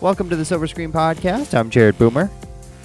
Welcome to the Silver Screen Podcast. I'm Jared Boomer.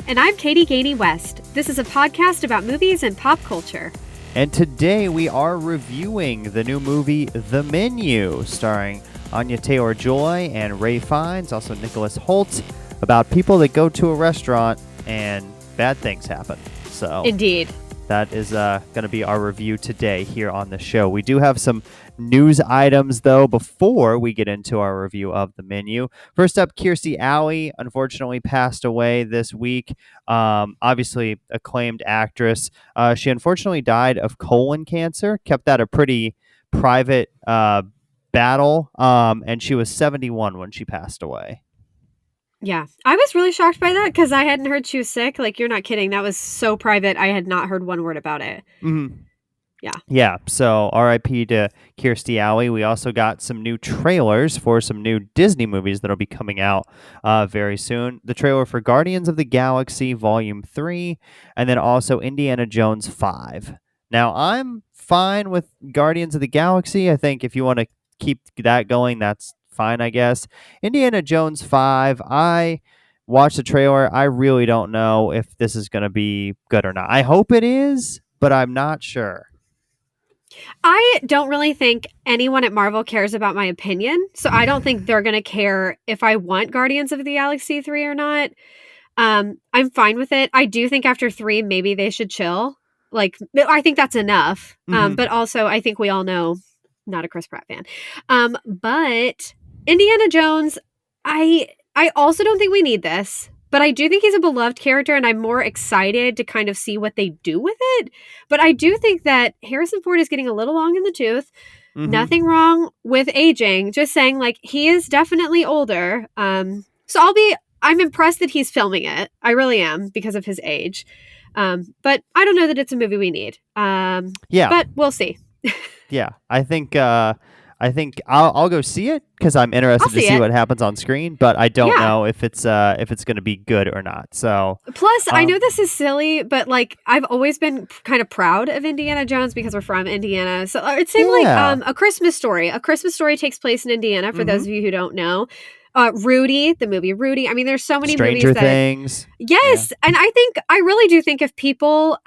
And I'm Katie Gainey West. This is a podcast about movies and pop culture. And today we are reviewing the new movie, The Menu, starring Anya Taylor-Joy and Ray Fiennes, also Nicholas Hoult, about people that go to a restaurant and bad things happen. So Indeed. That is going to be our review today here on the show. We do have some news items, though, before we get into our review of The Menu. First up, Kirstie Alley unfortunately passed away this week. Obviously, acclaimed actress. She unfortunately died of colon cancer, kept that a pretty private battle, and she was 71 when she passed away. Yeah, I was really shocked by that because I hadn't heard she was sick. Like, you're not kidding. That was so private. I had not heard one word about it. Mm-hmm. Yeah. Yeah. So RIP to Kirstie Alley. We also got some new trailers for some new Disney movies that'll be coming out very soon. The trailer for Guardians of the Galaxy Volume 3, and then also Indiana Jones 5. Now, I'm fine with Guardians of the Galaxy. I think if you want to keep that going, that's fine, I guess. Indiana Jones 5, I watched the trailer. I really don't know if this is going to be good or not. I hope it is, but I'm not sure. I don't really think anyone at Marvel cares about my opinion, so I don't think they're going to care if I want Guardians of the Galaxy 3 or not. I'm fine with it. I do think after 3, maybe they should chill. Like, I think that's enough. But also, I think we all know, not a Chris Pratt fan. But Indiana Jones, I also don't think we need this. But I do think he's a beloved character, and I'm more excited to kind of see what they do with it. But I do think that Harrison Ford is getting a little long in the tooth. Mm-hmm. Nothing wrong with aging. Just saying, like, he is definitely older. So I'm impressed that he's filming it. I really am, because of his age. But I don't know that it's a movie we need. Yeah. But we'll see. Yeah, I think I'll go see it because I'm interested to see what happens on screen, but I don't know if it's going to be good or not. So plus, I know this is silly, but like I've always been kind of proud of Indiana Jones because we're from Indiana. So it seemed like A Christmas Story. A Christmas Story takes place in Indiana. For those of you who don't know. Rudy, the movie Rudy. I mean, there's so many Stranger movies. Things. Yes, yeah. And I really do think if people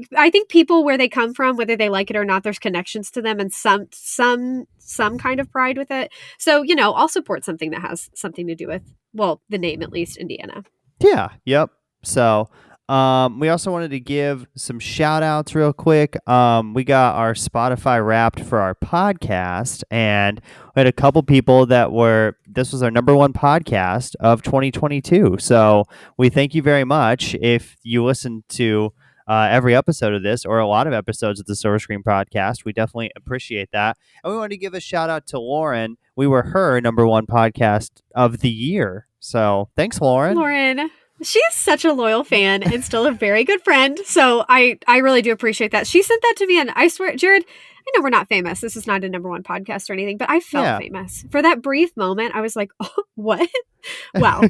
I think people where they come from, whether they like it or not, there's connections to them and some kind of pride with it. So, I'll support something that has something to do with, well, the name at least, Indiana. Yeah. Yep. So we also wanted to give some shout outs real quick. We got our Spotify Wrapped for our podcast, and we had a couple people this was our number one podcast of 2022. So we thank you very much if you listen to every episode of this or a lot of episodes of the Silver Screen Podcast. We definitely appreciate that. And we wanted to give a shout out to Lauren. We were her number one podcast of the year. So thanks, Lauren. Lauren, she is such a loyal fan and still a very good friend. So I really do appreciate that. She sent that to me, and I swear, Jared, I know we're not famous. This is not a number one podcast or anything, but I felt famous. For that brief moment, I was like, oh, what? Wow.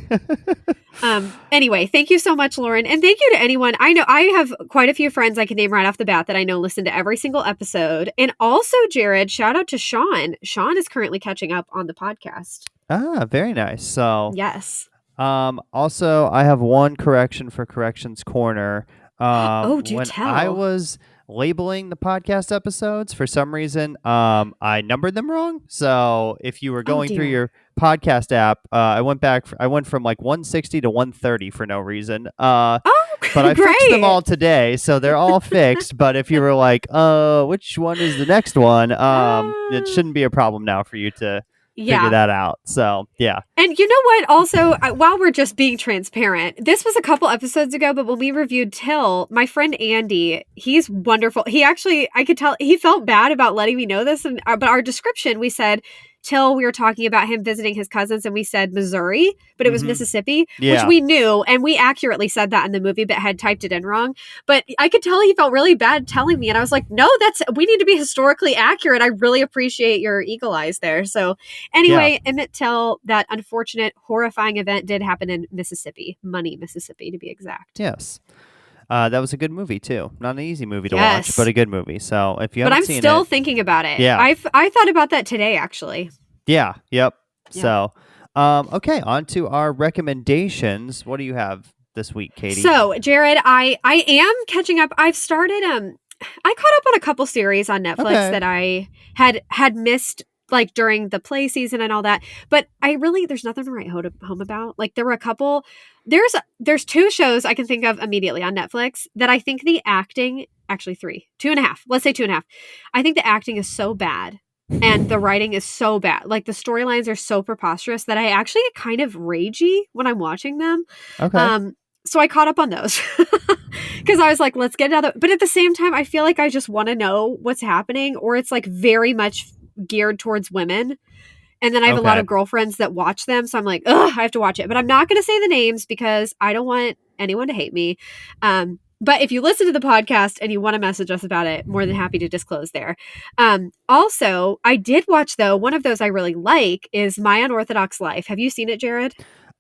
Anyway, thank you so much, Lauren. And thank you to anyone. I know I have quite a few friends I can name right off the bat that I know listen to every single episode. And also, Jared, shout out to Sean. Sean is currently catching up on the podcast. Ah, very nice. So yes. Also, I have one correction for Corrections Corner. Do tell. I was labeling the podcast episodes, for some reason, I numbered them wrong. So if you were going through your podcast app, I went from like 160 to 130 for no reason. But I fixed them all today, so they're all fixed. But if you were like, which one is the next one? It shouldn't be a problem now for you to figure that out. So, yeah. And you know what? Also, while we're just being transparent, this was a couple episodes ago, but when we reviewed Till, my friend Andy, he's wonderful. He actually, I could tell, he felt bad about letting me know this. But our description, we said, Till, we were talking about him visiting his cousins, and we said Missouri, but it was Mississippi, which we knew, and we accurately said that in the movie, but had typed it in wrong. But I could tell he felt really bad telling me, and I was like, no, we need to be historically accurate. I really appreciate your eagle eyes there. So anyway, Emmett Till, that unfortunate, horrifying event did happen in Mississippi, Money, Mississippi, to be exact. Yes. That was a good movie too. Not an easy movie to watch, but a good movie. So if you haven't seen it, but I'm still thinking about it. Yeah, I thought about that today actually. Yeah. Yep. Yeah. So, Okay, on to our recommendations. What do you have this week, Katie? So, Jared, I am catching up. I've started I caught up on a couple series on Netflix Okay. that I had missed like during the play season and all that. But there's nothing to write home about. Like there were a couple there's two shows I can think of immediately on Netflix that I think the acting, actually three, two and a half. Let's say two and a half. I think the acting is so bad and the writing is so bad. Like the storylines are so preposterous that I actually get kind of ragey when I'm watching them. Okay. So I caught up on those because I was like, let's get another. But at the same time, I feel like I just want to know what's happening, or it's like very much geared towards women. And then I have a lot Okay. of girlfriends that watch them. So I'm like, ugh, I have to watch it. But I'm not going to say the names because I don't want anyone to hate me. But if you listen to the podcast and you want to message us about it, more than happy to disclose there. Also, I did watch, though, one of those I really like is My Unorthodox Life. Have you seen it, Jared?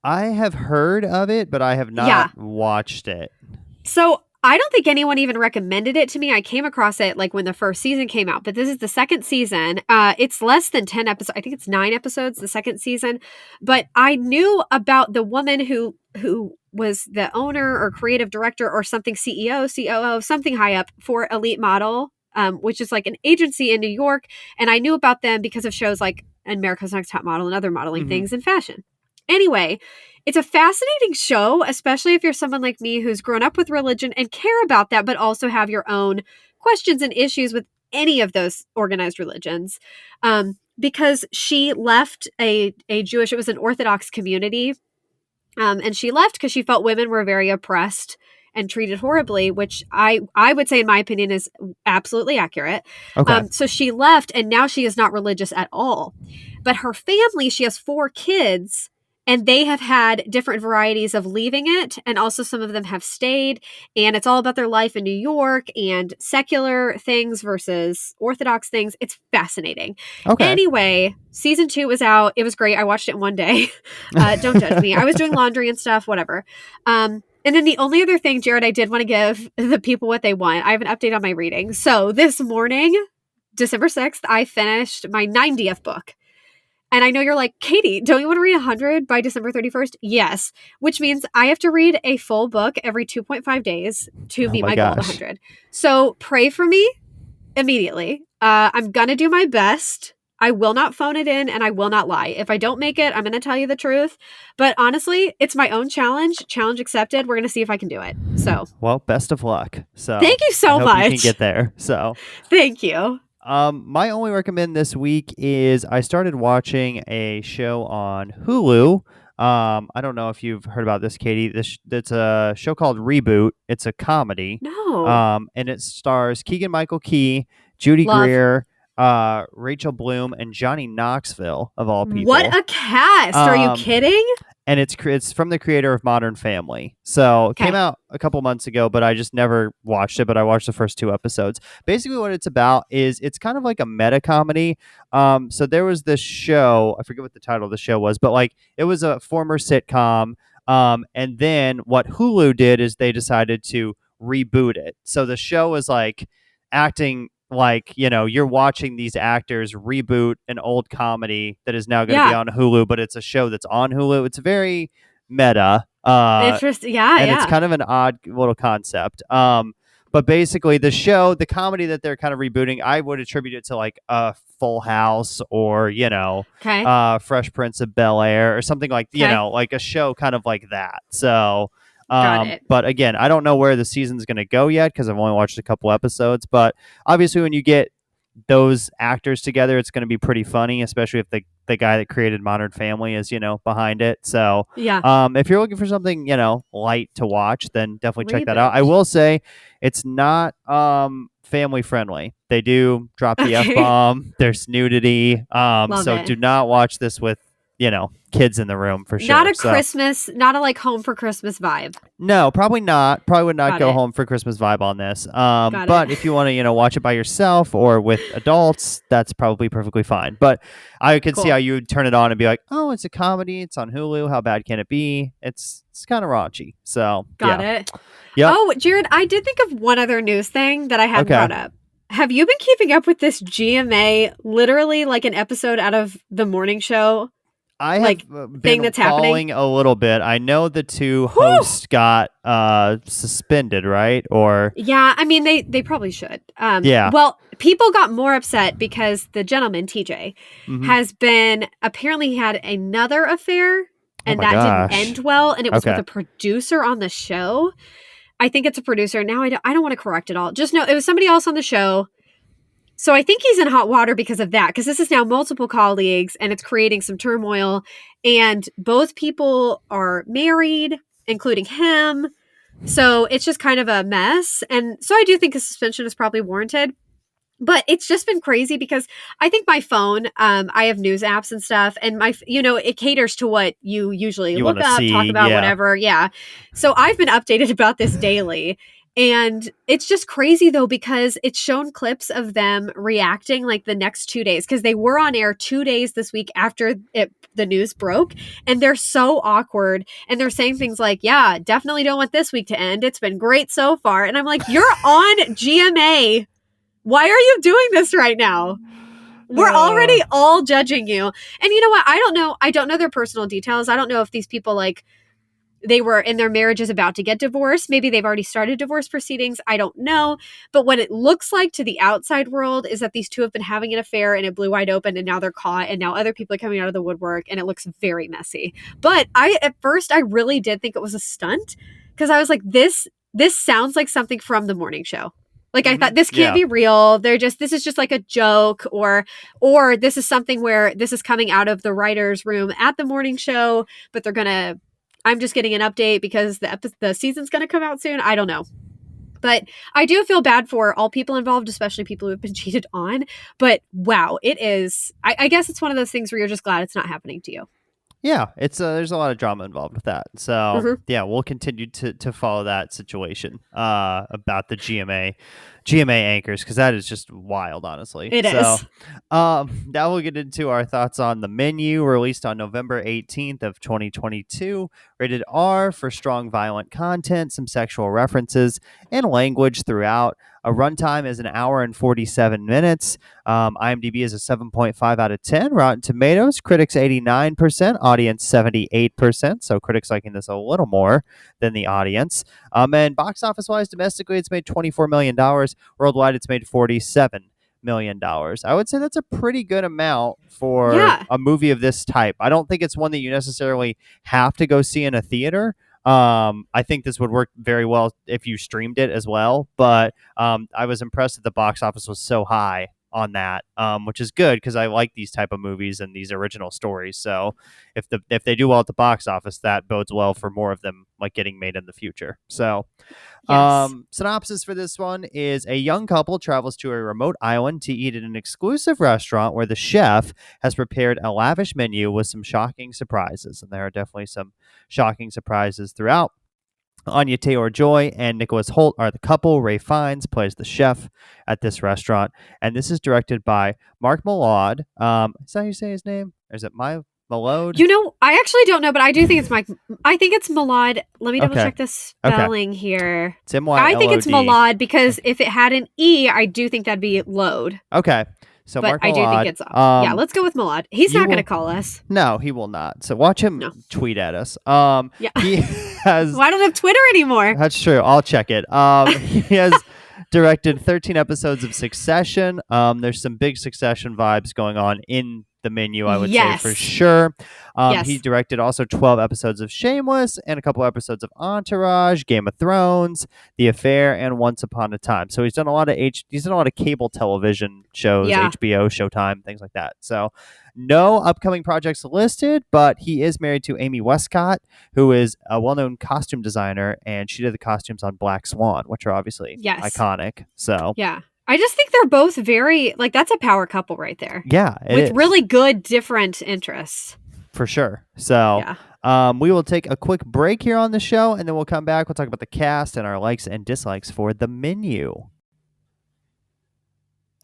I have heard of it, but I have Yeah. not watched it. So I don't think anyone even recommended it to me. I came across it like when the first season came out, but this is the second season. It's less than 10 episodes. I think it's 9 episodes, the second season. But I knew about the woman who was the owner or creative director or something, CEO, COO, something high up for Elite Model, which is like an agency in New York. And I knew about them because of shows like America's Next Top Model and other modeling things in fashion. Anyway, it's a fascinating show, especially if you're someone like me who's grown up with religion and care about that, but also have your own questions and issues with any of those organized religions. Because she left a Jewish, it was an Orthodox community, and she left because she felt women were very oppressed and treated horribly, which I would say, in my opinion, is absolutely accurate. Okay. So she left, and now she is not religious at all. But her family, she has 4 kids, and they have had different varieties of leaving it. And also some of them have stayed. And it's all about their life in New York and secular things versus Orthodox things. It's fascinating. Okay. Anyway, season 2 was out. It was great. I watched it in one day. Don't judge me. I was doing laundry and stuff, whatever. And then the only other thing, Jared, I did want to give the people what they want. I have an update on my reading. So this morning, December 6th, I finished my 90th book. And I know you're like, Katie, don't you want to read 100 by December 31st? Yes, which means I have to read a full book every 2.5 days to meet my goal of 100. So pray for me immediately. I'm going to do my best. I will not phone it in and I will not lie. If I don't make it, I'm going to tell you the truth. But honestly, it's my own challenge. Challenge accepted. We're going to see if I can do it. So, well, best of luck. So thank you so much. You can get there. So, thank you. My only recommend this week is I started watching a show on Hulu. I don't know if you've heard about this, Katie. It's a show called Reboot. It's a comedy. No. And it stars Keegan-Michael Key, Judy Love. Greer, Rachel Bloom, and Johnny Knoxville, of all people. What a cast! Are you kidding? And it's from the creator of Modern Family. So it came out a couple months ago, but I just never watched it. But I watched the first 2 episodes. Basically, what it's about is it's kind of like a meta comedy. So there was this show, I forget what the title of the show was, but like it was a former sitcom. And then what Hulu did is they decided to reboot it. So the show was like acting like, you're watching these actors reboot an old comedy that is now going to be on Hulu, but it's a show that's on Hulu. It's very meta. Interesting. Yeah. And it's kind of an odd little concept. But basically the comedy that they're kind of rebooting, I would attribute it to like a Full House or, Fresh Prince of Bel-Air or something like, like a show kind of like that. So, Got it. But again, I don't know where the season's going to go yet because I've only watched a couple episodes. But obviously, when you get those actors together, it's going to be pretty funny, especially if the guy that created Modern Family is, behind it. So, if you're looking for something, light to watch, then definitely check that out. I will say it's not family friendly. They do drop the F-bomb. There's nudity. So do not watch this with, kids in the room for sure. Not a Christmas, not a like home for Christmas vibe. No, probably not. Probably would not go home for Christmas vibe on this. But if you want to, watch it by yourself or with adults, that's probably perfectly fine. But I could see how you would turn it on and be like, oh, it's a comedy. It's on Hulu. How bad can it be? It's kind of raunchy. So Got it. Yep. Oh, Jared, I did think of one other news thing that I hadn't brought up. Have you been keeping up with this GMA, literally like an episode out of the morning show? I have like thing been that's happening? following a little bit. I know the two Whew! hosts got suspended, right? Or Yeah, I mean they probably should. yeah. Well, people got more upset because the gentleman TJ Hmm. has been apparently had another affair, Oh and my that didn't end gosh. well, and it was with Okay. a producer on the show. I think it's a producer. Now I don't want to correct it all. Just know it was somebody else on the show. So I think he's in hot water because of that, because this is now multiple colleagues and it's creating some turmoil. And both people are married, including him. So it's just kind of a mess. And so I do think a suspension is probably warranted. But it's just been crazy because I think my phone, I have news apps and stuff, and it caters to what you usually You look want to up, talk see? about, Yeah. whatever. Yeah. So I've been updated about this daily. And it's just crazy though, because it's shown clips of them reacting like the next 2 days, because they were on air 2 days this week after the news broke. And they're so awkward. And they're saying things like, yeah, definitely don't want this week to end. It's been great so far. And I'm like, you're on GMA. Why are you doing this right now? We're already all judging you. And you know what? I don't know. I don't know their personal details. I don't know if these people they were in their marriages about to get divorced. Maybe they've already started divorce proceedings. I don't know. But what it looks like to the outside world is that these two have been having an affair and it blew wide open and now they're caught and now other people are coming out of the woodwork and it looks very messy. But at first I really did think it was a stunt, because I was like, this sounds like something from the morning show. Like I thought, this can't be real. This is just like a joke, or this is something where this is coming out of the writer's room at the morning show, but I'm just getting an update because the season's going to come out soon. I don't know. But I do feel bad for all people involved, especially people who have been cheated on. But wow, it is, I guess it's one of those things where you're just glad it's not happening to you. Yeah, it's there's a lot of drama involved with that. So yeah, we'll continue to follow that situation about the GMA anchors, because that is just wild, honestly. It is. Now we'll get into our thoughts on The Menu, released on November 18th of 2022, rated R for strong violent content, some sexual references, and language throughout. A runtime is an hour and 47 minutes. IMDb is a 7.5 out of 10. Rotten Tomatoes, critics 89%, audience 78%. So critics liking this a little more than the audience. And box office wise, domestically, it's made $24 million. Worldwide, it's made $47 million. I would say that's a pretty good amount for a movie of this type. I don't think it's one that you necessarily have to go see in a theater. I think this would work very well if you streamed it as well, but I was impressed that the box office was so high on that, which is good because I like these type of movies and these original stories. So if they do well at the box office, that bodes well for more of them like getting made in the future. So synopsis for this one is: a young couple travels to a remote island to eat at an exclusive restaurant where the chef has prepared a lavish menu with some shocking surprises. And there are definitely some shocking surprises throughout. Anya Taylor-Joy and Nicholas Hoult are the couple. Ray Fiennes plays the chef at this restaurant. And this is directed by Mark Mylod. Is that how you say his name? Or is it Mylod? You know, I actually don't know, but I do think it's Mike. I think it's Mylod. Let me double check the spelling here. It's M-Y-L-O-D. I think it's Mylod because if it had an E, I do think that'd be load. Okay. So but Mark Mylod, I do think it's yeah, let's go with Mylod. He's not going to call us. No, he will not. So watch him tweet at us. He has. Well, I don't have Twitter anymore. That's true. I'll check it. He has directed 13 episodes of Succession. There's some big Succession vibes going on in The Menu, I would say for sure. He directed also 12 episodes of Shameless and a couple episodes of Entourage, Game of Thrones, The Affair, and Once Upon a Time. So he's done a lot of cable television shows, HBO, Showtime, things like that. So no upcoming projects listed, but he is married to Amy Westcott, who is a well-known costume designer, and she did the costumes on Black Swan, which are obviously iconic. So I just think they're both very, that's a power couple right there. Yeah. With really good, different interests. For sure. So we will take a quick break here on the show, and then we'll come back. We'll talk about the cast and our likes and dislikes for The Menu.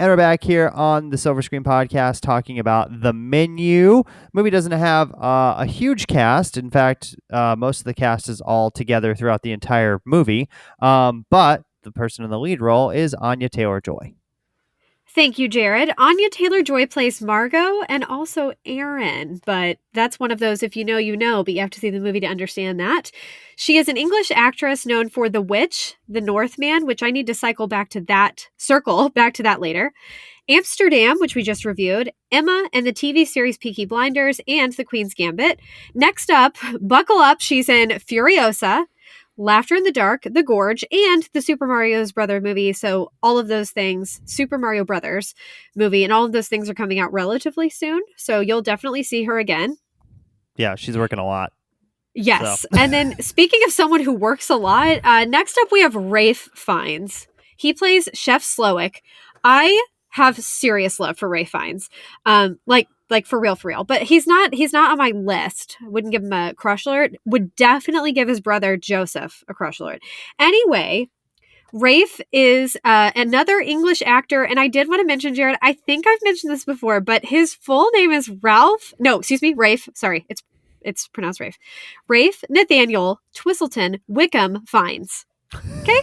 And we're back here on the Silver Screen Podcast talking about The Menu. The movie doesn't have a huge cast. In fact, most of the cast is all together throughout the entire movie. But the person in the lead role is Anya Taylor-Joy. Thank you, Jared. Anya Taylor-Joy plays Margot and also Erin, but that's one of those, if you know, you know, but you have to see the movie to understand that. She is an English actress known for The Witch, The Northman, which I need to circle back to that later. Amsterdam, which we just reviewed, Emma and the TV series Peaky Blinders, and The Queen's Gambit. Next up, buckle up, she's in Furiosa, Laughter in the Dark, The Gorge, and the Super Mario Brothers movie. So all of those things, Super Mario Brothers movie, and all of those things are coming out relatively soon. So you'll definitely see her again. Yeah, she's working a lot. Yes. So. And then speaking of someone who works a lot, next up we have Ralph Fiennes. He plays Chef Slowick. I have serious love for Ralph Fiennes. Like for real. But he's not on my list. Wouldn't give him a crush alert. Would definitely give his brother Joseph a crush alert. Anyway, Rafe is another English actor, and I did want to mention, Jared, I think I've mentioned this before, but his full name is Rafe. Sorry, it's pronounced Rafe. Rafe Nathaniel Twistleton Wickham Fiennes. Okay?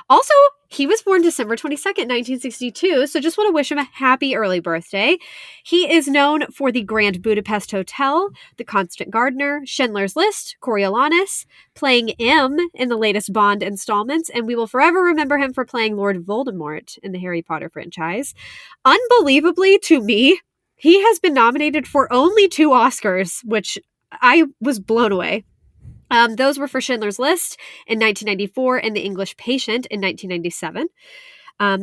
Also, he was born December 22nd, 1962, so just want to wish him a happy early birthday. He is known for the Grand Budapest Hotel, The Constant Gardener, Schindler's List, Coriolanus, playing M in the latest Bond installments, and we will forever remember him for playing Lord Voldemort in the Harry Potter franchise. Unbelievably, to me, he has been nominated for only 2 Oscars, which I was blown away. Those were for Schindler's List in 1994 and The English Patient in 1997.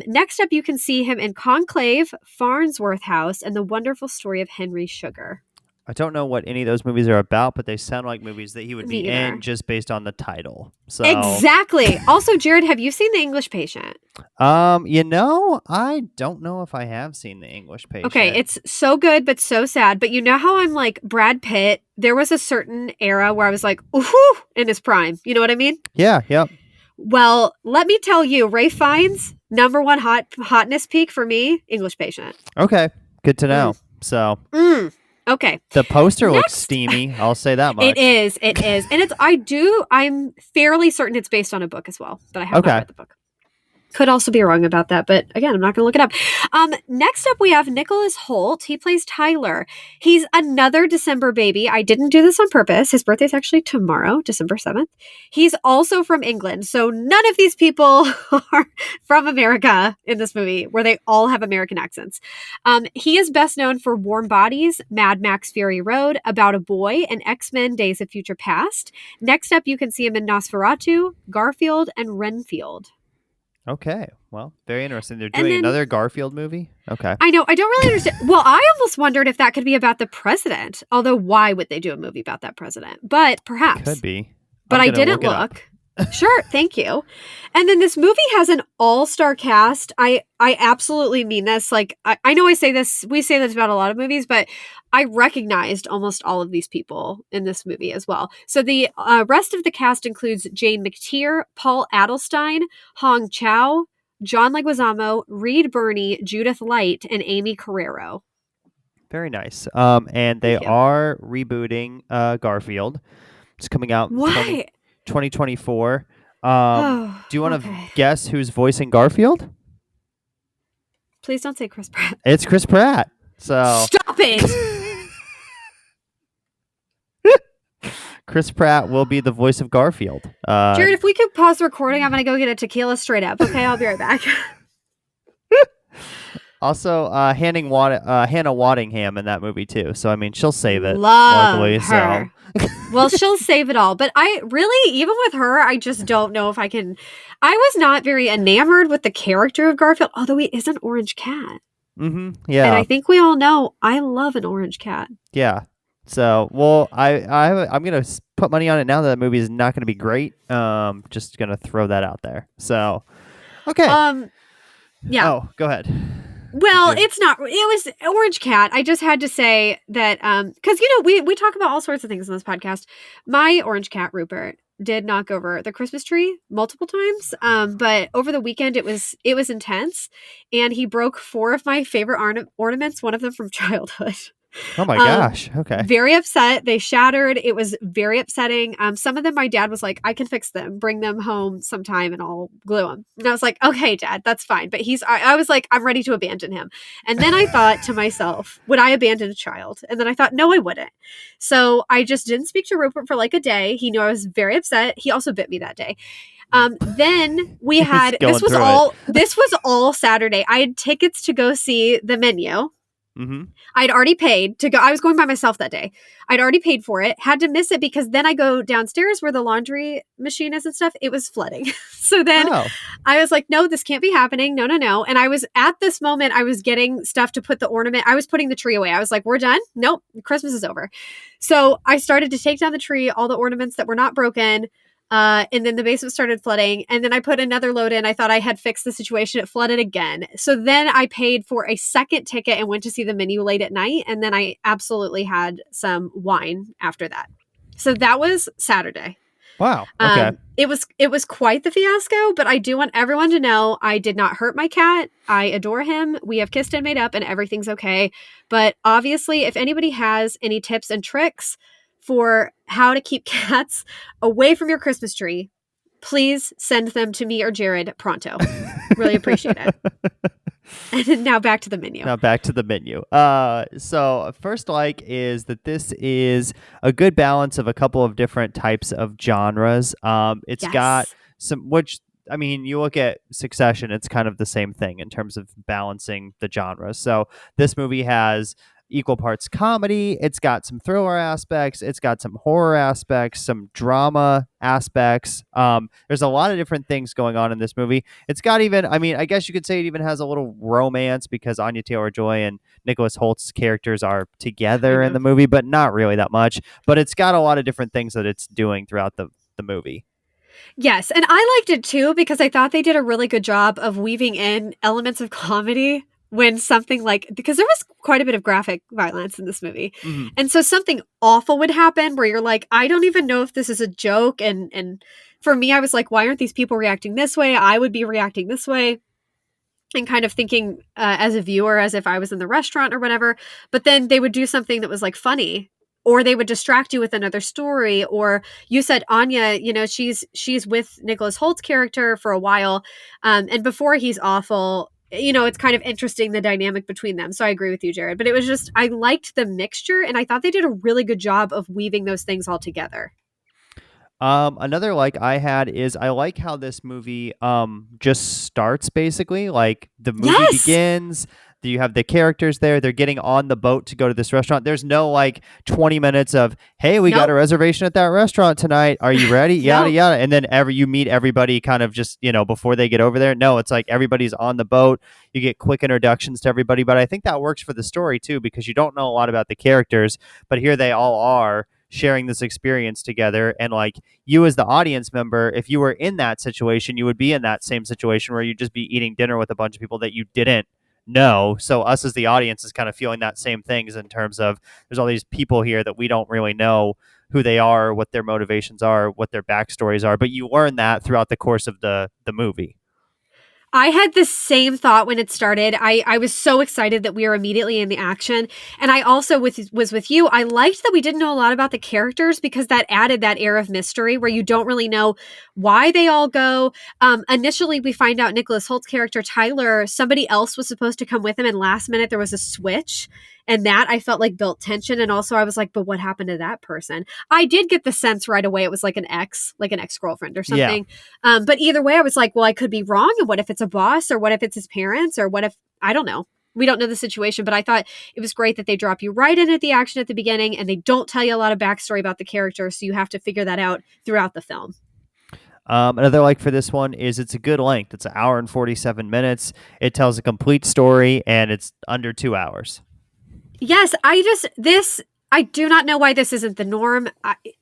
Next up, you can see him in Conclave, Farnsworth House, and The Wonderful Story of Henry Sugar. I don't know what any of those movies are about, but they sound like movies that he would be either. in just based on the title. So Exactly. Also, Jared, have you seen The English Patient? I don't know if I have seen The English Patient. Okay, it's so good, but so sad. But you know how I'm like Brad Pitt? There was a certain era where I was like, ooh, in his prime. You know what I mean? Yeah, yep. Well, let me tell you, Ralph Fiennes, number one hotness peak for me, English Patient. Okay, good to know. So, okay. The poster looks steamy. I'll say that much. It is. And I'm fairly certain it's based on a book as well, but I have not read the book. Could also be wrong about that, but again, I'm not going to look it up. Next up, we have Nicholas Hoult. He plays Tyler. He's another December baby. I didn't do this on purpose. His birthday is actually tomorrow, December 7th. He's also from England, so none of these people are from America in this movie, where they all have American accents. He is best known for Warm Bodies, Mad Max Fury Road, About a Boy, and X-Men Days of Future Past. Next up, you can see him in Nosferatu, Garfield, and Renfield. Okay. Well, very interesting. They're doing another Garfield movie? Okay. I know. I don't really understand. Well, I almost wondered if that could be about the president. Although, why would they do a movie about that president? But perhaps. Could be. But I didn't look. Sure. Thank you. And then this movie has an all-star cast. I absolutely mean this. Like, I know we say this about a lot of movies, but I recognized almost all of these people in this movie as well. So the rest of the cast includes Jane McTeer, Paul Adelstein, Hong Chow, John Leguizamo, Reed Birney, Judith Light, and Amy Carrero. Very nice. And they are rebooting Garfield. It's coming out in 2024. Do you want to guess who's voicing Garfield? Please don't say Chris Pratt. It's Chris Pratt. So stop it. Chris Pratt will be the voice of Garfield. Jared, if we could pause the recording, I'm going to go get a tequila straight up. Okay, I'll be right back. Also, Hannah Waddingham in that movie too. So I mean, she'll save it. Love luckily, her. So. Well, she'll save it all. But I really, even with her, I just don't know if I can. I was not very enamored with the character of Garfield, although he is an orange cat. Mm-hmm. Yeah. And I think we all know I love an orange cat. Yeah. So, well, I'm gonna put money on it now that movie is not gonna be great. Just gonna throw that out there. So, okay. Yeah. Oh, go ahead. Well, it's not. It was Orange Cat. I just had to say that because we talk about all sorts of things in this podcast. My Orange Cat Rupert did knock over the Christmas tree multiple times. But over the weekend it was intense, and he broke 4 of my favorite ornaments. One of them from childhood. Oh my Um, gosh. Okay. very upset. They shattered. It was very upsetting. Some of them, my dad was like, I can fix them. Bring them home sometime and I'll glue them. And I was like, okay, Dad, that's fine. But I was like, I'm ready to abandon him. And then I thought to myself, would I abandon a child? And then I thought, no, I wouldn't. So I just didn't speak to Rupert for like a day. He knew I was very upset. He also bit me that day. Then we He was had, going through it. this was all Saturday. I had tickets to go see The Menu. Mm-hmm. I'd already paid to go. I was going by myself that day. I'd already paid for it, had to miss it because then I go downstairs where the laundry machine is and stuff. It was flooding. So then Oh. I was like, no, this can't be happening. No, no, no. And I was at this moment, I was getting stuff to put the ornament. I was putting the tree away. I was like, we're done. Nope. Christmas is over. So I started to take down the tree, all the ornaments that were not broken. And then the basement started flooding. And then I put another load in. I thought I had fixed the situation. It flooded again. So then I paid for a second ticket and went to see The Menu late at night. And then I absolutely had some wine after that. So that was Saturday. Wow. Okay. It was quite the fiasco, but I do want everyone to know I did not hurt my cat. I adore him. We have kissed and made up and everything's okay. But obviously, if anybody has any tips and tricks for how to keep cats away from your Christmas tree, please send them to me or Jared pronto. Really appreciate it. And now back to The Menu. So first like is that this is a good balance of a couple of different types of genres. It's got some, which I mean, you look at Succession, it's kind of the same thing in terms of balancing the genres. So this movie has equal parts comedy. It's got some thriller aspects. It's got some horror aspects, some drama aspects. There's a lot of different things going on in this movie. It's got even, I mean, I guess you could say it even has a little romance because Anya Taylor-Joy and Nicholas Hoult's characters are together in the movie, but not really that much. But it's got a lot of different things that it's doing throughout the movie. Yes, and I liked it too because I thought they did a really good job of weaving in elements of comedy when something like, because there was quite a bit of graphic violence in this movie. Mm-hmm. And so something awful would happen where you're like, I don't even know if this is a joke. And for me, I was like, why aren't these people reacting this way? I would be reacting this way. And kind of thinking as a viewer, as if I was in the restaurant or whatever. But then they would do something that was like funny, or they would distract you with another story. Or you said Anya, you know, she's with Nicholas Hoult's character for a while. And before he's awful, you know, it's kind of interesting, the dynamic between them. So I agree with you, Jared. But it was just, I liked the mixture and I thought they did a really good job of weaving those things all together. Another like I had is I like how this movie just starts basically. Like the movie begins, you have the characters there, they're getting on the boat to go to this restaurant. There's no like 20 minutes of, hey, we got a reservation at that restaurant tonight. Are you ready? Yada yada. And then you meet everybody kind of just, you know, before they get over there. No, it's like everybody's on the boat. You get quick introductions to everybody. But I think that works for the story too, because you don't know a lot about the characters, but here they all are sharing this experience together. And like you as the audience member, if you were in that situation, you would be in that same situation where you'd just be eating dinner with a bunch of people that you didn't know. So us as the audience is kind of feeling that same things in terms of there's all these people here that we don't really know who they are, what their motivations are, what their backstories are. But you learn that throughout the course of the movie. I had the same thought when it started. I was so excited that we were immediately in the action. And I also was with you. I liked that we didn't know a lot about the characters because that added that air of mystery where you don't really know why they all go. Initially, we find out Nicholas Hoult's character, Tyler, somebody else was supposed to come with him. And last minute, there was a switch. And that I felt like built tension. And also I was like, but what happened to that person? I did get the sense right away it was like an ex-girlfriend or something. Yeah. But either way, I was like, well, I could be wrong. And what if it's a boss? Or what if it's his parents? Or what if, I don't know. We don't know the situation, but I thought it was great that they drop you right in at the action at the beginning and they don't tell you a lot of backstory about the character. So you have to figure that out throughout the film. Another like for this one is it's a good length. It's an hour and 47 minutes. It tells a complete story and it's under 2 hours. Yes, I do not know why this isn't the norm.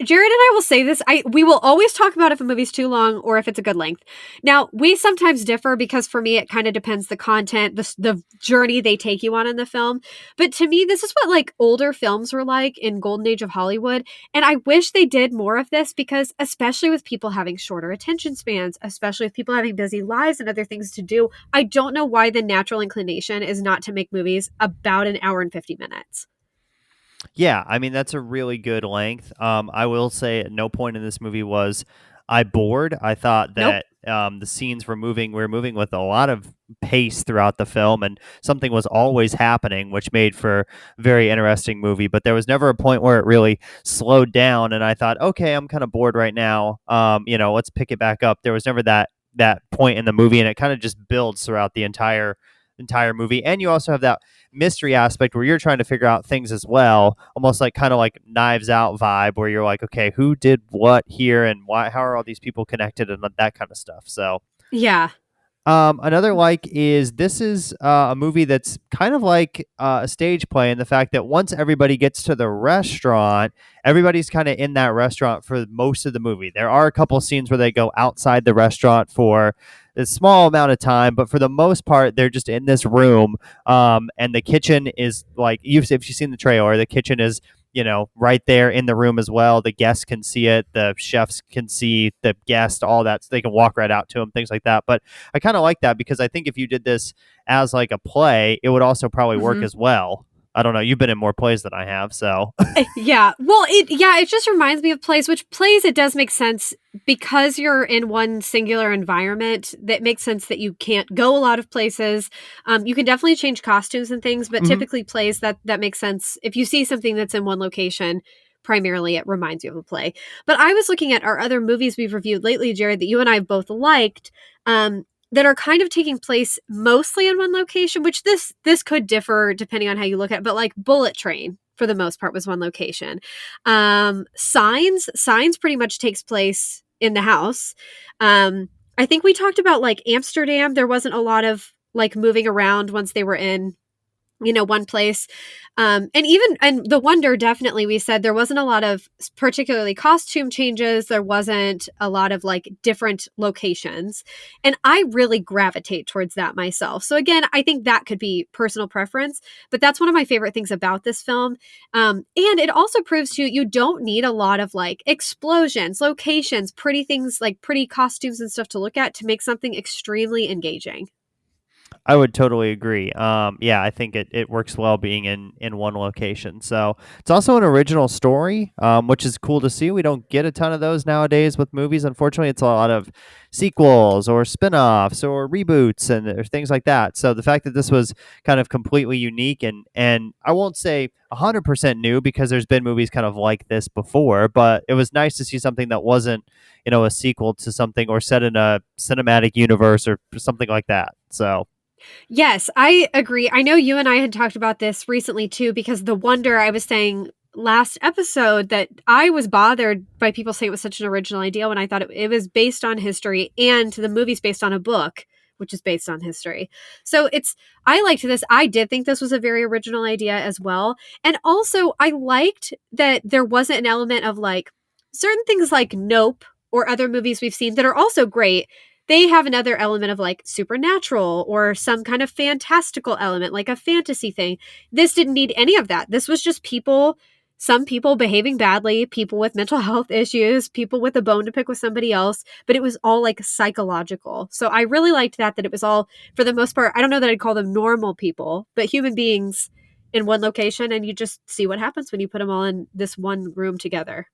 Jared and I will say this. We will always talk about if a movie's too long or if it's a good length. Now, we sometimes differ because for me, it kind of depends the content, the journey they take you on in the film. But to me, this is what like older films were like in Golden Age of Hollywood. And I wish they did more of this because especially with people having shorter attention spans, especially with people having busy lives and other things to do, I don't know why the natural inclination is not to make movies about an hour and 50 minutes. Yeah, I mean that's a really good length. I will say at no point in this movie was I bored. I thought Nope. that the scenes we were moving with a lot of pace throughout the film, and something was always happening, which made for a very interesting movie. But there was never a point where it really slowed down, and I thought, okay, I'm kind of bored right now. Let's pick it back up. There was never that point in the movie, and it kind of just builds throughout the entire movie. And you also have that mystery aspect where you're trying to figure out things as well, almost like kind of like Knives Out vibe, where you're like, okay, who did what here and why? How are all these people connected and that kind of stuff. So Yeah. another like is this is a movie that's kind of like a stage play in the fact that once everybody gets to the restaurant, everybody's kind of in that restaurant for most of the movie. There are a couple of scenes where they go outside the restaurant for a small amount of time, but for the most part, they're just in this room. And the kitchen is like, if you've seen the trailer, the kitchen is right there in the room as well. The guests can see it. The chefs can see the guest, all that. So they can walk right out to them, things like that. But I kind of like that because I think if you did this as like a play, it would also probably work Mhm. as well. I don't know. You've been in more plays than I have, so Yeah. Well, it just reminds me of plays, which plays it does make sense because you're in one singular environment. That makes sense that you can't go a lot of places. You can definitely change costumes and things, but Mhm. typically plays that makes sense. If you see something that's in one location, primarily it reminds you of a play. But I was looking at our other movies we've reviewed lately, Jared, that you and I have both liked. That are kind of taking place mostly in one location, which this could differ depending on how you look at it, but like Bullet Train for the most part was one location. Signs pretty much takes place in the house. I think we talked about like Amsterdam. There wasn't a lot of like moving around once they were in one place. And the Wonder, definitely, we said there wasn't a lot of particularly costume changes. There wasn't a lot of like different locations. And I really gravitate towards that myself. So again, I think that could be personal preference, but that's one of my favorite things about this film. And it also proves to you don't need a lot of like explosions, locations, pretty things like pretty costumes and stuff to look at to make something extremely engaging. I would totally agree. Yeah, I think it works well being in one location. So it's also an original story, which is cool to see. We don't get a ton of those nowadays with movies. Unfortunately, it's a lot of sequels or spin-offs or reboots and or things like that. So the fact that this was kind of completely unique and I won't say 100% new because there's been movies kind of like this before, but it was nice to see something that wasn't a sequel to something or set in a cinematic universe or something like that. So Yes, I agree. I know you and I had talked about this recently too, because the Wonder, I was saying last episode that I was bothered by people saying it was such an original idea when I thought it was based on history and the movie's based on a book, which is based on history. So I liked this. I did think this was a very original idea as well. And also, I liked that there wasn't an element of like certain things like Nope or other movies we've seen that are also great. They have another element of like supernatural or some kind of fantastical element, like a fantasy thing. This didn't need any of that. This was just some people behaving badly, people with mental health issues, people with a bone to pick with somebody else, but it was all like psychological. So I really liked that it was all, for the most part, I don't know that I'd call them normal people, but human beings in one location, and you just see what happens when you put them all in this one room together.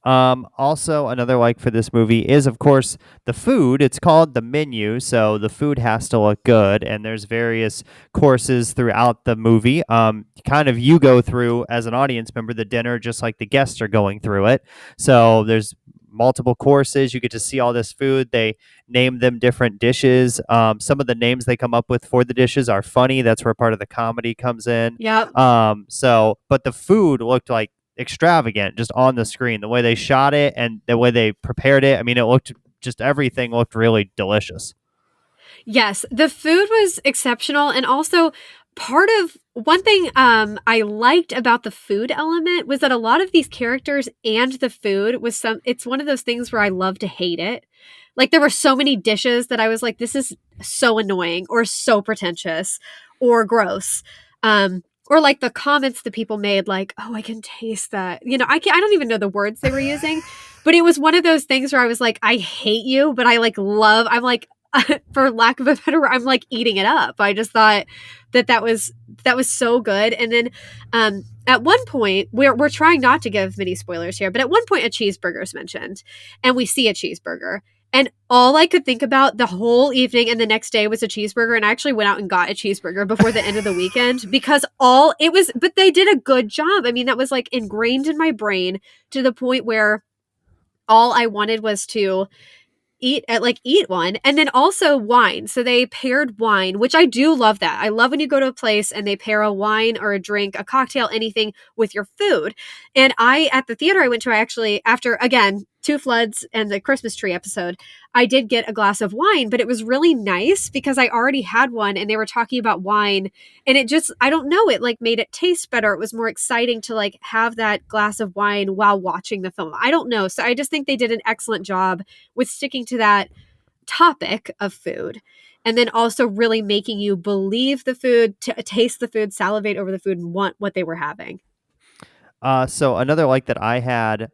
Also, another like for this movie is, of course, the food. It's called the menu, so the food has to look good, and there's various courses throughout the movie. Kind of you go through as an audience member the dinner just like the guests are going through it. So there's multiple courses. You get to see all this food. They name them different dishes. Some of the names they come up with for the dishes are funny. That's where part of the comedy comes in. Yep. But the food looked like extravagant just on the screen. The way they shot it and the way they prepared it. I mean, it looked just everything looked really delicious. Yes, the food was exceptional, and also part of one thing I liked about the food element was that a lot of these characters and the food was it's one of those things where I love to hate it. Like there were so many dishes that I was like, this is so annoying or so pretentious or gross. Or like the comments that people made, like, "Oh, I can taste that." I don't even know the words they were using, but it was one of those things where I was like, "I hate you," but I like love. I'm like, for lack of a better word, I'm like eating it up. I just thought that was so good. And then at one point, we're trying not to give many spoilers here, but at one point a cheeseburger is mentioned, and we see a cheeseburger. And all I could think about the whole evening and the next day was a cheeseburger. And I actually went out and got a cheeseburger before the end of the weekend because but they did a good job. I mean, that was like ingrained in my brain to the point where all I wanted was to eat one. And then also wine. So they paired wine, which I do love that. I love when you go to a place and they pair a wine or a drink, a cocktail, anything with your food. And at the theater I went to, I actually, after, again, Two Floods and the Christmas tree episode, I did get a glass of wine, but it was really nice because I already had one and they were talking about wine, and it just, I don't know, it like made it taste better. It was more exciting to like have that glass of wine while watching the film. I don't know. So I just think they did an excellent job with sticking to that topic of food, and then also really making you believe the food, taste the food, salivate over the food, and want what they were having. So another like that I had,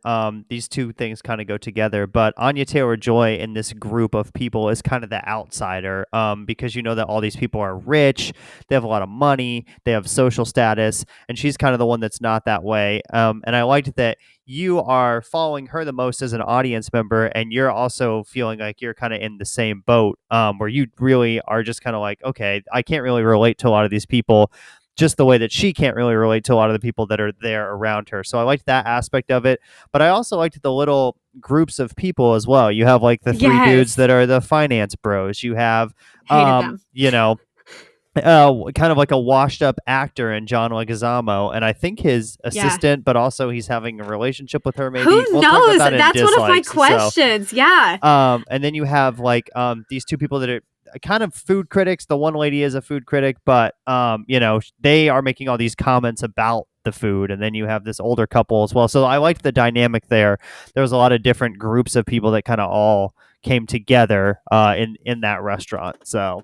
these two things kind of go together, but Anya Taylor-Joy in this group of people is kind of the outsider, because you know that all these people are rich, they have a lot of money, they have social status, and she's kind of the one that's not that way. And I liked that you are following her the most as an audience member, and you're also feeling like you're kind of in the same boat, where you really are just kind of like, okay, I can't really relate to a lot of these people, just the way that she can't really relate to a lot of the people that are there around her. So I liked that aspect of it. But I also liked the little groups of people as well. You have like the three dudes that are the finance bros. You have, Hated them. kind of like a washed up actor in John Leguizamo, and I think his assistant, but also he's having a relationship with her. Maybe who knows? That's one of my questions. So, yeah. And then you have like these two people that are kind of food critics. The one lady is a food critic, but they are making all these comments about the food, and then you have this older couple as well. So I liked the dynamic there. There was a lot of different groups of people that kind of all came together in that restaurant. So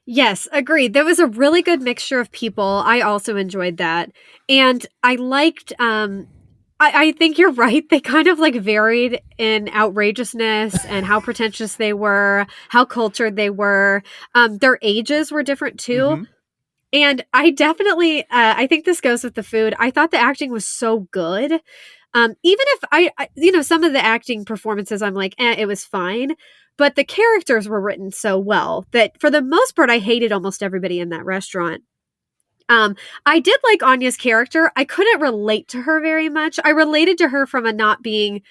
yes, agreed. There was a really good mixture of people. I also enjoyed that. And I liked, I think you're right. They kind of like varied in outrageousness and how pretentious they were, how cultured they were. Their ages were different too. Mm-hmm. And I definitely, I think this goes with the food. I thought the acting was so good. Even if some of the acting performances, I'm like, it was fine. But the characters were written so well that for the most part, I hated almost everybody in that restaurant. I did like Anya's character. I couldn't relate to her very much. I related to her from a not being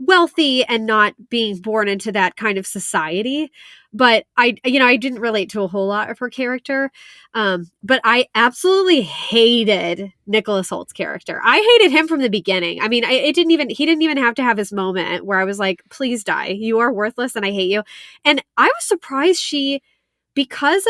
wealthy and not being born into that kind of society. But I didn't relate to a whole lot of her character. But I absolutely hated Nicholas Hoult's character. I hated him from the beginning. I mean, he didn't even have to have his moment where I was like, please die. You are worthless and I hate you. And I was surprised because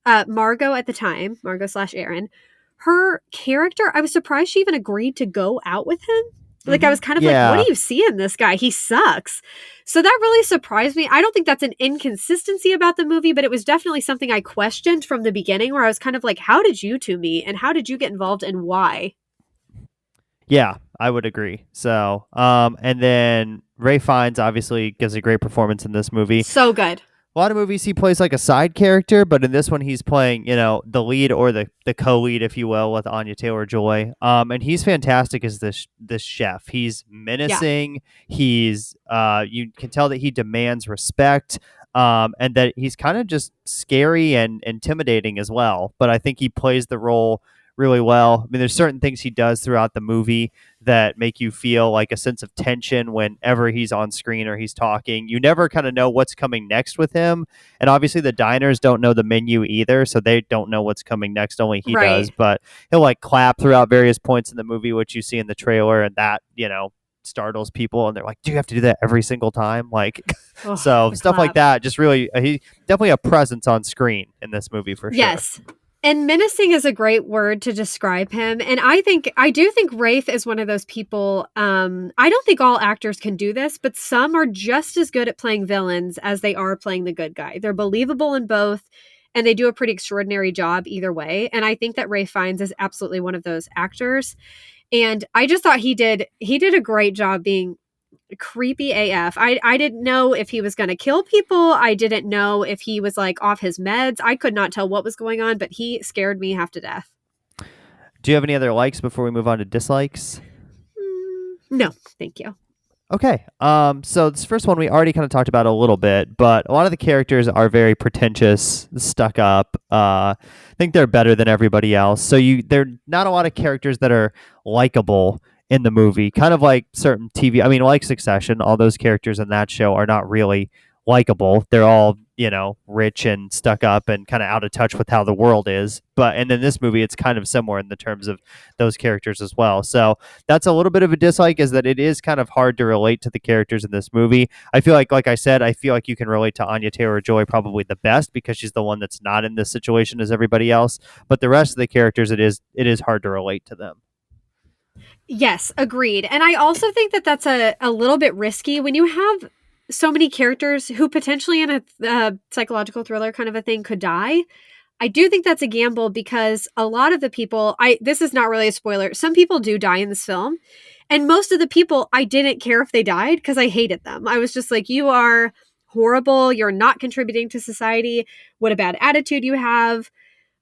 of Margot at the time, Margot/Aaron, her character, I was surprised she even agreed to go out with him. Like, I was kind of like, what do you see in this guy? He sucks. So that really surprised me. I don't think that's an inconsistency about the movie, but it was definitely something I questioned from the beginning, where I was kind of like, how did you two meet and how did you get involved and why? Yeah, I would agree. So, and then Ralph Fiennes obviously gives a great performance in this movie. So good. A lot of movies he plays like a side character, but in this one he's playing, the lead or the co-lead, if you will, with Anya Taylor-Joy. And he's fantastic as this chef. He's menacing. Yeah. He's you can tell that he demands respect. And that he's kind of just scary and intimidating as well. But I think he plays the role really well. I mean, there's certain things he does throughout the movie that make you feel like a sense of tension whenever he's on screen or he's talking. You never kind of know what's coming next with him. And obviously the diners don't know the menu either, so they don't know what's coming next. Only he does. But he'll like clap throughout various points in the movie, which you see in the trailer, and that, startles people, and they're like, do you have to do that every single time? Like, so stuff like that. Just really, he definitely a presence on screen in this movie for sure. Yes. And menacing is a great word to describe him. And I do think Rafe is one of those people. I don't think all actors can do this, but some are just as good at playing villains as they are playing the good guy. They're believable in both, and they do a pretty extraordinary job either way. And I think that Ralph Fiennes is absolutely one of those actors. And I just thought he did a great job being creepy AF. I didn't know if he was going to kill people. I didn't know if he was like off his meds. I could not tell what was going on, but he scared me half to death. Do you have any other likes before we move on to dislikes? No, thank you. Okay. So this first one we already kind of talked about a little bit, but a lot of the characters are very pretentious, stuck up. I think they're better than everybody else. So there are not a lot of characters that are likable in the movie. Kind of like certain TV. I mean, like Succession, all those characters in that show are not really likable. They're all, rich and stuck up and kind of out of touch with how the world is. And in this movie, it's kind of similar in the terms of those characters as well. So that's a little bit of a dislike, is that it is kind of hard to relate to the characters in this movie. I feel like I said, I feel like you can relate to Anya Taylor-Joy probably the best because she's the one that's not in this situation as everybody else. But the rest of the characters, it is hard to relate to them. Yes, agreed. And I also think that that's a little bit risky when you have so many characters who potentially in a psychological thriller kind of a thing could die. I do think that's a gamble because a lot of the people, this is not really a spoiler, some people do die in this film. And most of the people, I didn't care if they died because I hated them. I was just like, you are horrible. You're not contributing to society. What a bad attitude you have.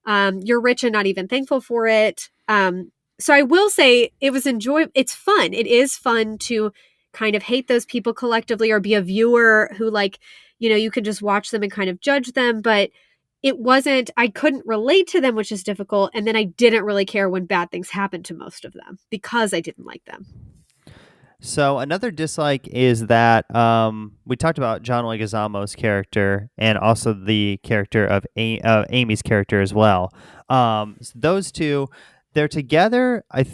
You're rich and not even thankful for it. So I will say it was it's fun. It is fun to kind of hate those people collectively or be a viewer who you can just watch them and kind of judge them. But I couldn't relate to them, which is difficult. And then I didn't really care when bad things happened to most of them because I didn't like them. So another dislike is that we talked about John Leguizamo's character and also the character of Amy's character as well. Those two, they're together. I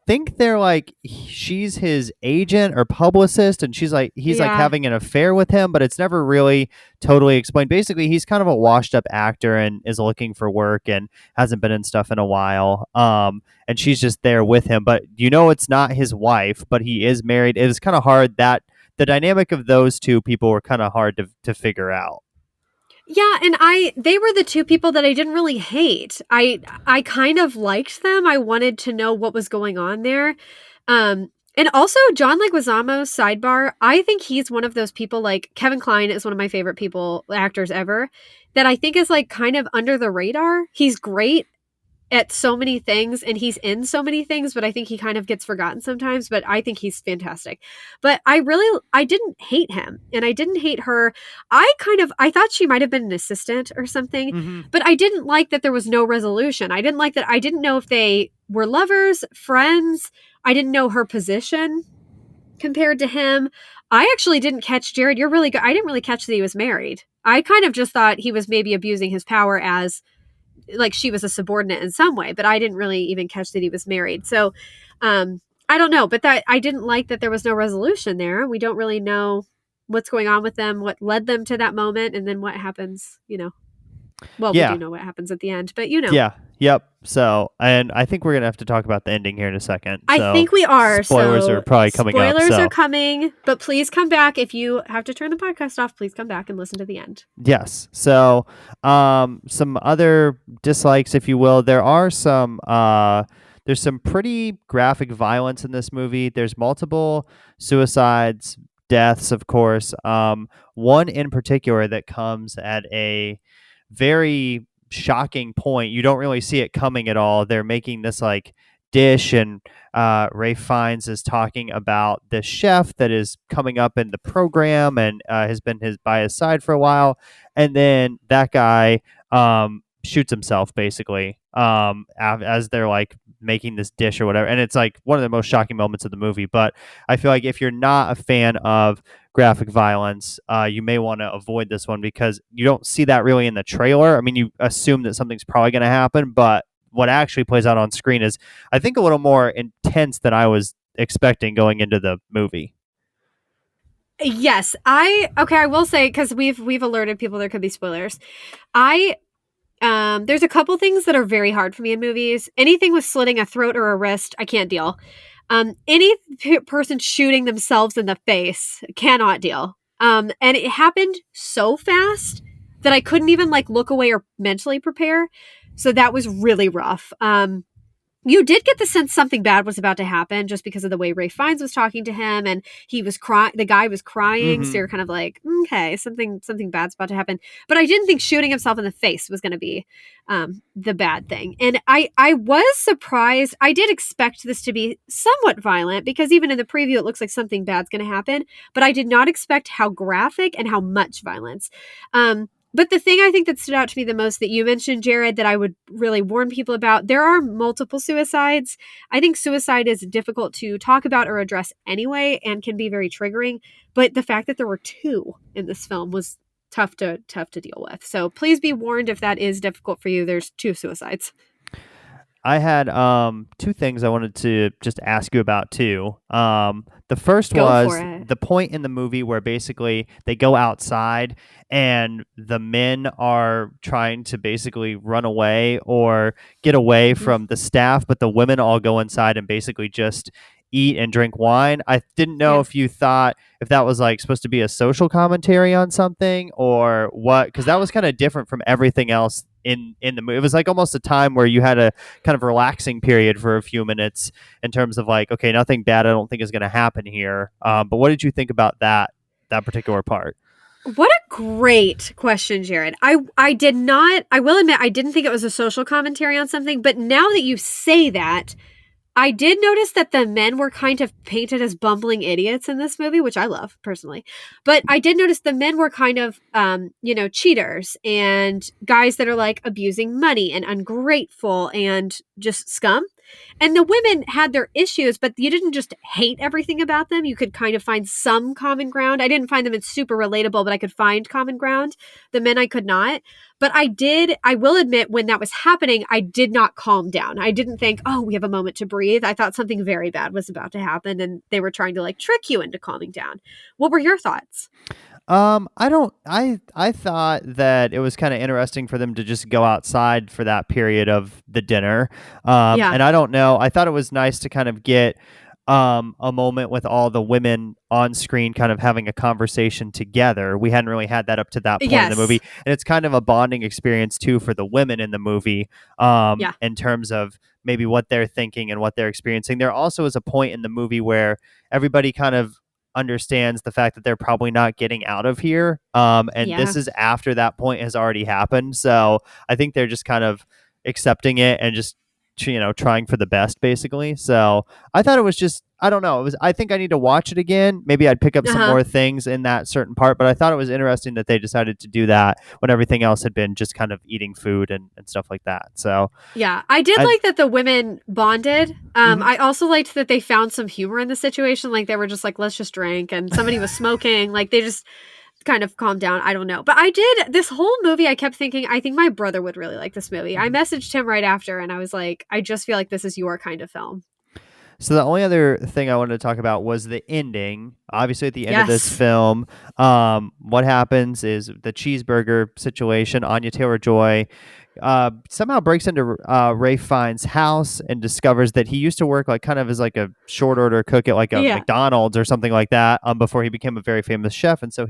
think they're like she's his agent or publicist, and he's like having an affair with him, but it's never really totally explained. Basically, he's kind of a washed-up actor and is looking for work and hasn't been in stuff in a while. And she's just there with him, but it's not his wife, but he is married. It is kind of hard that the dynamic of those two people were kind of hard to figure out. Yeah, and they were the two people that I didn't really hate. I kind of liked them. I wanted to know what was going on there. And also John Leguizamo's sidebar, I think he's one of those people, like Kevin Kline is one of my favorite actors ever, that I think is like kind of under the radar. He's great at so many things and he's in so many things, but I think he kind of gets forgotten sometimes, but I think he's fantastic. But I didn't hate him and I didn't hate her. I thought she might have been an assistant or something, but I didn't like that there was no resolution. I didn't like that. I didn't know if they were lovers, friends. I didn't know her position compared to him. I actually didn't catch, Jared, you're really good. I didn't really catch that he was married. I kind of just thought he was maybe abusing his power as like she was a subordinate in some way, but I didn't really even catch that he was married. So I don't know, but that I didn't like that there was no resolution there. We don't really know what's going on with them, what led them to that moment, and then what happens, Well, we do know what happens at the end, but Yeah. Yep. So, and I think we're going to have to talk about the ending here in a second. I think we are. Spoilers are probably coming up. Spoilers are coming, but please come back. If you have to turn the podcast off, please come back and listen to the end. Yes. So, some other dislikes, if you will. There's some pretty graphic violence in this movie. There's multiple suicides, deaths, of course. One in particular that comes at a very shocking point. You don't really see it coming at all. They're making this like dish, and Ralph Fiennes is talking about the chef that is coming up in the program and has been by his side for a while, and then that guy shoots himself basically as they're like making this dish or whatever, and it's like one of the most shocking moments of the movie. But I feel like if you're not a fan of graphic violence, you may want to avoid this one because you don't see that really in the trailer. I mean, you assume that something's probably going to happen, but what actually plays out on screen is, I think, a little more intense than I was expecting going into the movie. Yes, I will say, because we've alerted people there could be spoilers. There's a couple things that are very hard for me in movies. Anything with slitting a throat or a wrist, I can't deal. Any person shooting themselves in the face, cannot deal. And it happened so fast that I couldn't even like look away or mentally prepare. So that was really rough. you did get the sense something bad was about to happen just because of the way Ray Fiennes was talking to him, and he was crying. The guy was crying, so you're kind of like, okay, something bad's about to happen. But I didn't think shooting himself in the face was going to be the bad thing. And I was surprised. I did expect this to be somewhat violent because even in the preview, it looks like something bad's going to happen. But I did not expect how graphic and how much violence. But the thing I think that stood out to me the most that you mentioned, Jared, that I would really warn people about, there are multiple suicides. I think suicide is difficult to talk about or address anyway and can be very triggering. But the fact that there were 2 in this film was tough to deal with. So please be warned if that is difficult for you. There's 2 suicides. I had 2 things I wanted to just ask you about too. The first was the point in the movie where basically they go outside and the men are trying to basically run away or get away from the staff, but the women all go inside and basically just eat and drink wine. I didn't know if you thought if that was like supposed to be a social commentary on something or what, because that was kind of different from everything else in the movie. It was like almost a time where you had a kind of relaxing period for a few minutes in terms of like, okay, nothing bad I don't think is going to happen here. But what did you think about that particular part? What a great question, Jared. I did not, I will admit, I didn't think it was a social commentary on something, but now that you say that, I did notice that the men were kind of painted as bumbling idiots in this movie, which I love personally. But I did notice the men were kind of, cheaters and guys that are like abusing money and ungrateful and just scum. And the women had their issues, but you didn't just hate everything about them. You could kind of find some common ground. I didn't find them super relatable, but I could find common ground. The men I could not. But I will admit, when that was happening, I did not calm down. I didn't think, oh, we have a moment to breathe. I thought something very bad was about to happen and they were trying to like trick you into calming down. What were your thoughts? I thought that it was kind of interesting for them to just go outside for that period of the dinner. And I don't know, I thought it was nice to kind of get a moment with all the women on screen kind of having a conversation together. We hadn't really had that up to that point in the movie. And it's kind of a bonding experience too for the women in the movie in terms of maybe what they're thinking and what they're experiencing. There also is a point in the movie where everybody kind of understands the fact that they're probably not getting out of here. This is after that point has already happened. So I think they're just kind of accepting it and just, trying for the best basically. So I thought it was just, I don't know. I think I need to watch it again. Maybe I'd pick up some more things in that certain part, but I thought it was interesting that they decided to do that when everything else had been just kind of eating food and stuff like that. So yeah, I did like that the women bonded. I also liked that they found some humor in the situation. Like they were just like, let's just drink, and somebody was smoking. Like they just kind of calmed down. I don't know. But this whole movie, I kept thinking, I think my brother would really like this movie. I messaged him right after and I was like, I just feel like this is your kind of film. So the only other thing I wanted to talk about was the ending. Obviously, at the end of this film, what happens is the cheeseburger situation. Anya Taylor-Joy somehow breaks into Ray Fiennes' house and discovers that he used to work like kind of as like a short order cook at like a McDonald's or something like that before he became a very famous chef. And so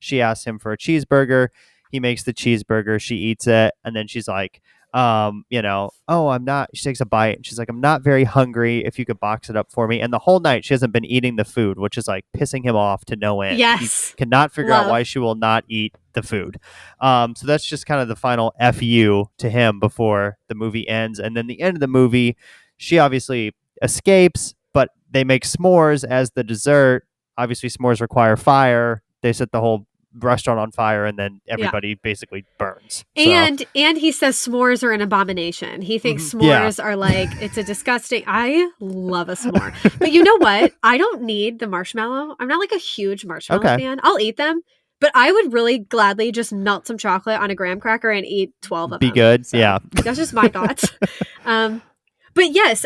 she asks him for a cheeseburger. He makes the cheeseburger. She eats it, and then she's like, I'm not, she takes a bite and she's like, I'm not very hungry, if you could box it up for me. And the whole night she hasn't been eating the food, which is like pissing him off to no end. He cannot figure out why she will not eat the food. So that's just kind of the final FU to him before the movie ends. And then the end of the movie, she obviously escapes, but they make s'mores as the dessert. Obviously s'mores require fire. They set the whole restaurant on fire, and then everybody basically burns. And he says s'mores are an abomination. He thinks s'mores are like, it's a disgusting. I love a s'more, but you know what? I don't need the marshmallow. I'm not like a huge marshmallow fan. I'll eat them, but I would really gladly just melt some chocolate on a graham cracker and eat 12 of them. Be good. So that's just my thoughts. But yes,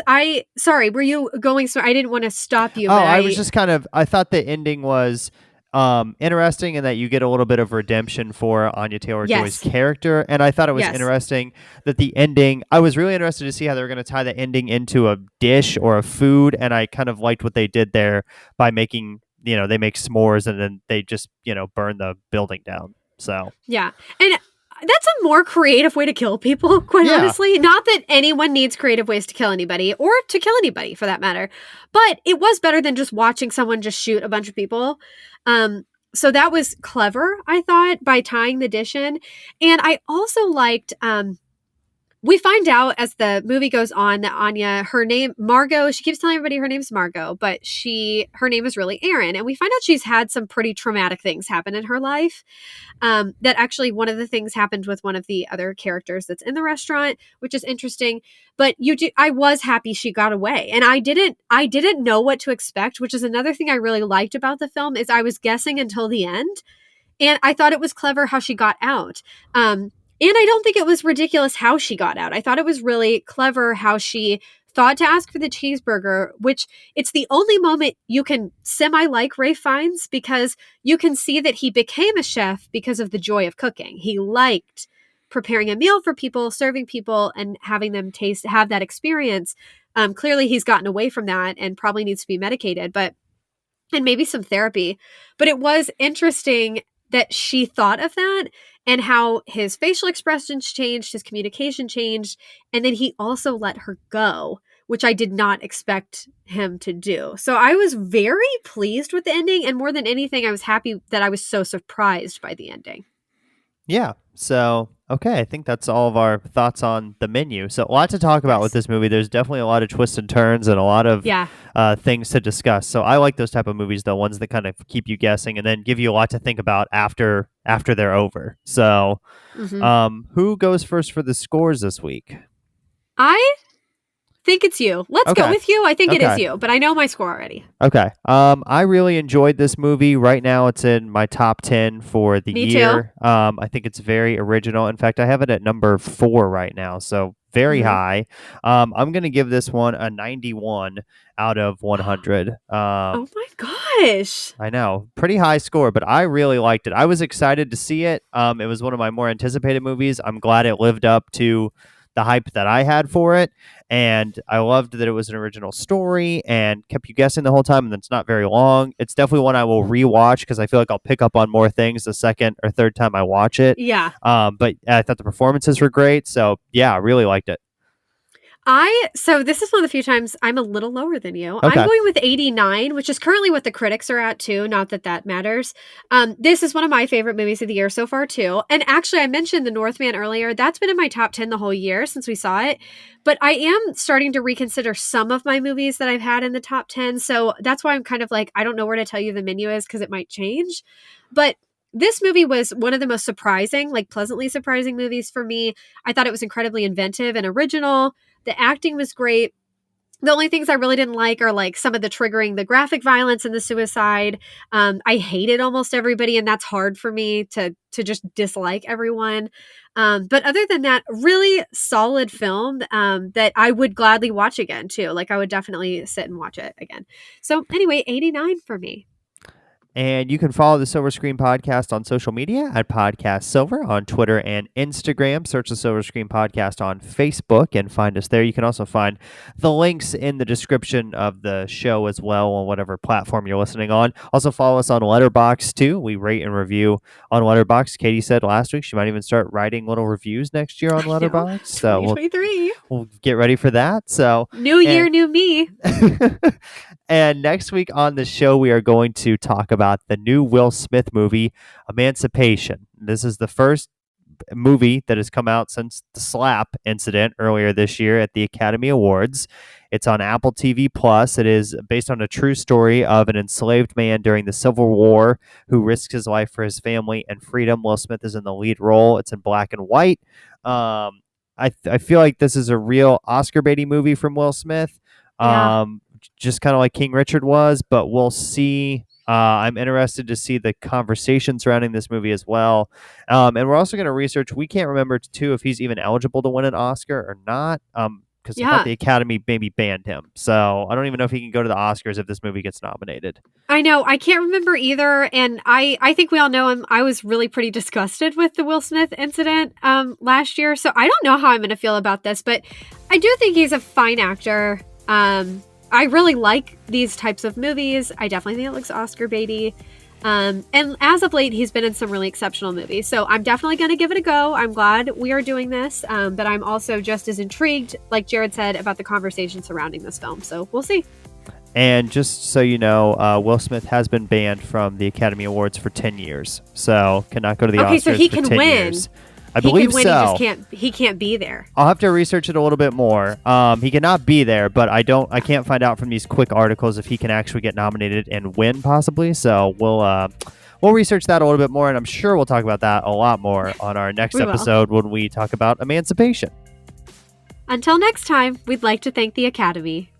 sorry, were you going? So I didn't want to stop you. I was just I thought the ending was interesting in that you get a little bit of redemption for Anya Taylor-Joy's character. And I thought it was interesting that the ending, I was really interested to see how they were going to tie the ending into a dish or a food. And I kind of liked what they did there by making, they make s'mores and then they just, burn the building down. So, yeah. And that's a more creative way to kill people, quite Yeah. honestly. Not that anyone needs creative ways to kill anybody, or to kill anybody for that matter. But it was better than just watching someone just shoot a bunch of people. So that was clever, I thought, by tying the dish in. And I also liked we find out as the movie goes on that Anya, her name, Margot, she keeps telling everybody her name's Margot, but her name is really Erin. And we find out she's had some pretty traumatic things happen in her life. That actually one of the things happened with one of the other characters that's in the restaurant, which is interesting. But I was happy she got away. And I didn't know what to expect, which is another thing I really liked about the film is I was guessing until the end. And I thought it was clever how she got out. And I don't think it was ridiculous how she got out. I thought it was really clever how she thought to ask for the cheeseburger, which it's the only moment you can semi-like Ralph Fiennes because you can see that he became a chef because of the joy of cooking. He liked preparing a meal for people, serving people, and having them have that experience. Clearly, he's gotten away from that and probably needs to be medicated, and maybe some therapy. But it was interesting that she thought of that and how his facial expressions changed, his communication changed, and then he also let her go, which I did not expect him to do. So I was very pleased with the ending, and more than anything, I was happy that I was so surprised by the ending. Yeah. So, okay, I think that's all of our thoughts on the menu. So, a lot to talk about with this movie. There's definitely a lot of twists and turns and a lot of things to discuss. So, I like those type of movies, the ones that kind of keep you guessing and then give you a lot to think about after they're over. So, who goes first for the scores this week? I think it's you. Let's go with you. I think it is you, but I know my score already. Okay. I really enjoyed this movie. Right now, it's in my top 10 for the year. Too. I think it's very original. In fact, I have it at number 4 right now, so very high. I'm going to give this one a 91 out of 100. Oh my gosh. I know. Pretty high score, but I really liked it. I was excited to see it. It was one of my more anticipated movies. I'm glad it lived up to the hype that I had for it. And I loved that it was an original story and kept you guessing the whole time, and it's not very long. It's definitely one I will rewatch because I feel like I'll pick up on more things the second or third time I watch it. Yeah. But I thought the performances were great. So, yeah, I really liked it. So this is one of the few times I'm a little lower than you. Okay. I'm going with 89, which is currently what the critics are at too. Not that that matters. This is one of my favorite movies of the year so far too. And actually, I mentioned The Northman earlier. That's been in my top 10 the whole year since we saw it. But I am starting to reconsider some of my movies that I've had in the top 10. So that's why I'm kind of like, I don't know where to tell you the menu is because it might change. But this movie was one of the most surprising, like pleasantly surprising movies for me. I thought it was incredibly inventive and original. The acting was great. The only things I really didn't like are like some of the graphic violence and the suicide. I hated almost everybody, and that's hard for me to just dislike everyone. But other than that, really solid film that I would gladly watch again too. Like I would definitely sit and watch it again. So anyway, 89 for me. And you can follow the Silver Screen Podcast on social media at Podcast Silver on Twitter and Instagram. Search the Silver Screen Podcast on Facebook and find us there. You can also find the links in the description of the show as well on whatever platform you're listening on. Also follow us on Letterboxd too. We rate and review on Letterboxd. Katie said last week she might even start writing little reviews next year on Letterboxd. So we'll get ready for that. So new year, new me. And next week on the show, we are going to talk about the new Will Smith movie, Emancipation. This is the first movie that has come out since the slap incident earlier this year at the Academy Awards. It's on Apple TV Plus. It is based on a true story of an enslaved man during the Civil War who risks his life for his family and freedom. Will Smith is in the lead role. It's in black and white. I feel like this is a real Oscar baity movie from Will Smith. Just kind of like King Richard was, but we'll see. I'm interested to see the conversation surrounding this movie as well. And we're also going to research. We can't remember, too, if he's even eligible to win an Oscar or not, because I thought the Academy maybe banned him. So I don't even know if he can go to the Oscars if this movie gets nominated. I know. I can't remember either. And I think we all know him. I was really pretty disgusted with the Will Smith incident last year. So I don't know how I'm going to feel about this, but I do think he's a fine actor. I really like these types of movies. I definitely think it looks Oscar baity. And as of late, he's been in some really exceptional movies. So I'm definitely going to give it a go. I'm glad we are doing this. But I'm also just as intrigued, like Jared said, about the conversation surrounding this film. So we'll see. And just so you know, Will Smith has been banned from the Academy Awards for 10 years. So cannot go to the Oscars so he for can 10 win. years. I believe he can win, so. He can't be there. I'll have to research it a little bit more. He cannot be there, but I can't find out from these quick articles if he can actually get nominated and win possibly. So we'll research that a little bit more, and I'm sure we'll talk about that a lot more on our next episode when we talk about emancipation. Until next time, we'd like to thank the Academy.